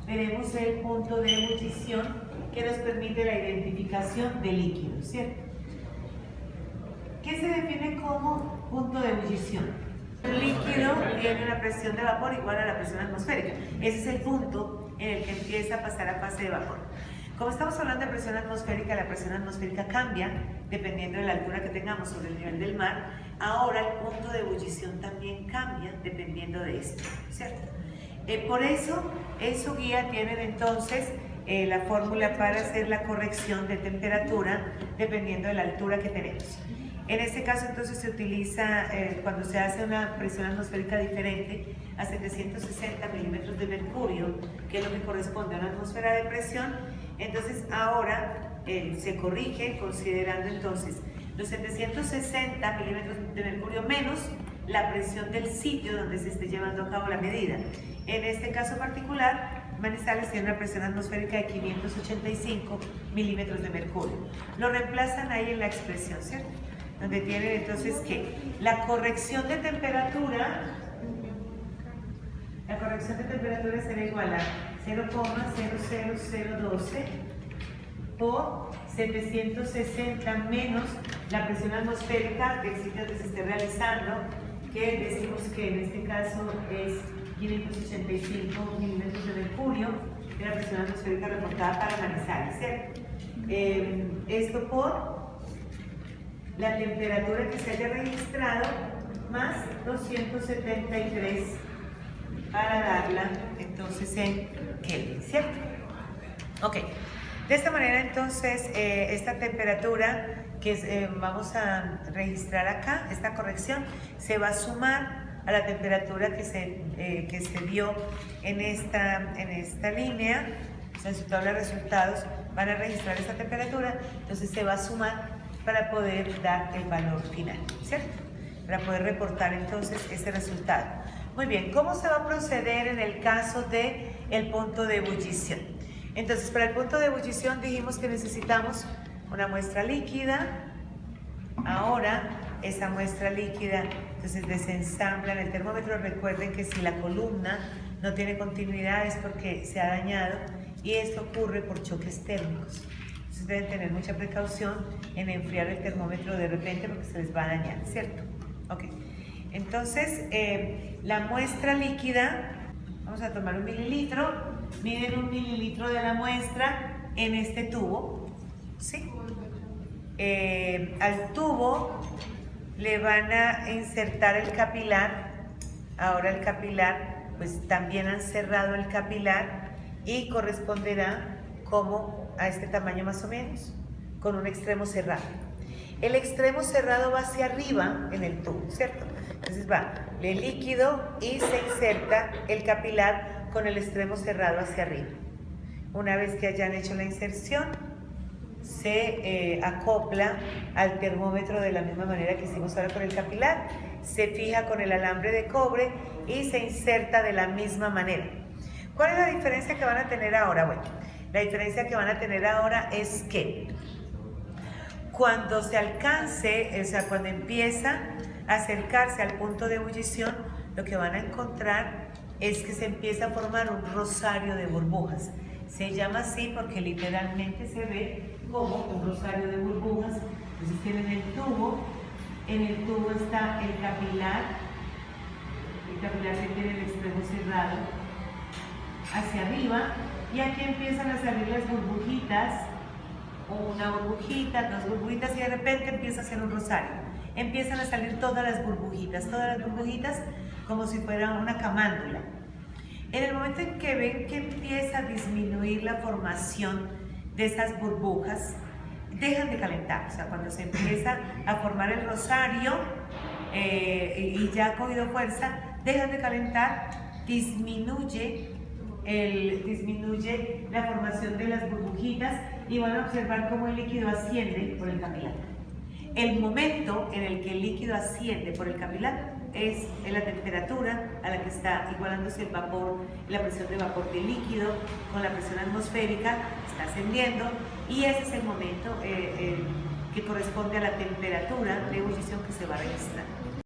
tenemos el punto de ebullición que nos permite la identificación del líquido, ¿cierto? ¿Qué se define como punto de ebullición? El líquido tiene una presión de vapor igual a la presión atmosférica. Ese es el punto en el que empieza a pasar a fase de vapor. Como estamos hablando de presión atmosférica, la presión atmosférica cambia dependiendo de la altura que tengamos sobre el nivel del mar. Ahora el punto de ebullición también cambia dependiendo de esto, ¿cierto? Por eso, en su guía tienen entonces la fórmula para hacer la corrección de temperatura dependiendo de la altura que tenemos. En este caso entonces se utiliza, cuando se hace una presión atmosférica diferente, a 760 milímetros de mercurio, que es lo que corresponde a una atmósfera de presión. Entonces ahora se corrige considerando entonces los 760 milímetros de mercurio menos la presión del sitio donde se esté llevando a cabo la medida. En este caso particular, Manizales tiene una presión atmosférica de 585 milímetros de mercurio. Lo reemplazan ahí en la expresión, ¿cierto? Donde tienen entonces que la corrección de temperatura será igual a 0,00012 por 760 menos la presión atmosférica del sitio donde se esté realizando, que decimos que en este caso es 585 milímetros de mercurio, de la presión atmosférica reportada para Manizales, ¿cierto? Esto por la temperatura que se haya registrado más 273 para darla entonces en Kelvin, ¿cierto? Ok, de esta manera entonces esta temperatura que vamos a registrar acá, esta corrección, se va a sumar a la temperatura que se dio en esta línea. O sea, en su tabla de resultados van a registrar esta temperatura, entonces se va a sumar para poder dar el valor final, ¿cierto? Para poder reportar entonces ese resultado. Muy bien, ¿cómo se va a proceder en el caso del punto de ebullición? Entonces, para el punto de ebullición dijimos que necesitamos una muestra líquida. Ahora, esa muestra líquida, entonces desensambla en el termómetro. Recuerden que si la columna no tiene continuidad es porque se ha dañado y esto ocurre por choques térmicos. Entonces deben tener mucha precaución en enfriar el termómetro de repente porque se les va a dañar, ¿cierto? Ok. Entonces, la muestra líquida, vamos a tomar 1 mililitro, miden 1 mililitro de la muestra en este tubo, ¿sí? Al tubo le van a insertar el capilar. Ahora el capilar, pues también han cerrado el capilar y corresponderá como a este tamaño más o menos, con un extremo cerrado. El extremo cerrado va hacia arriba en el tubo, ¿cierto? Entonces va el líquido y se inserta el capilar con el extremo cerrado hacia arriba. Una vez que hayan hecho la inserción, se acopla al termómetro de la misma manera que hicimos ahora con el capilar, se fija con el alambre de cobre y se inserta de la misma manera. ¿Cuál es la diferencia que van a tener ahora? Bueno, la diferencia que van a tener ahora es que cuando se alcance, o sea, cuando empieza a acercarse al punto de ebullición, lo que van a encontrar es que se empieza a formar un rosario de burbujas. Se llama así porque literalmente se ve como un rosario de burbujas. Entonces tienen el tubo, en el tubo está el capilar que tiene el extremo cerrado hacia arriba, y aquí empiezan a salir las burbujitas, una burbujita, dos burbujitas, y de repente empieza a ser un rosario. Empiezan a salir todas las burbujitas como si fuera una camándula. En el momento en que ven que empieza a disminuir la formación de esas burbujas, dejan de calentar. O sea, cuando se empieza a formar el rosario y ya ha cogido fuerza, dejan de calentar, disminuye la formación de las burbujitas y van a observar cómo el líquido asciende por el capilar. El momento en el que el líquido asciende por el capilar es en la temperatura a la que está igualándose el vapor, la presión de vapor del líquido con la presión atmosférica, está ascendiendo, y ese es el momento que corresponde a la temperatura de ebullición que se va a registrar.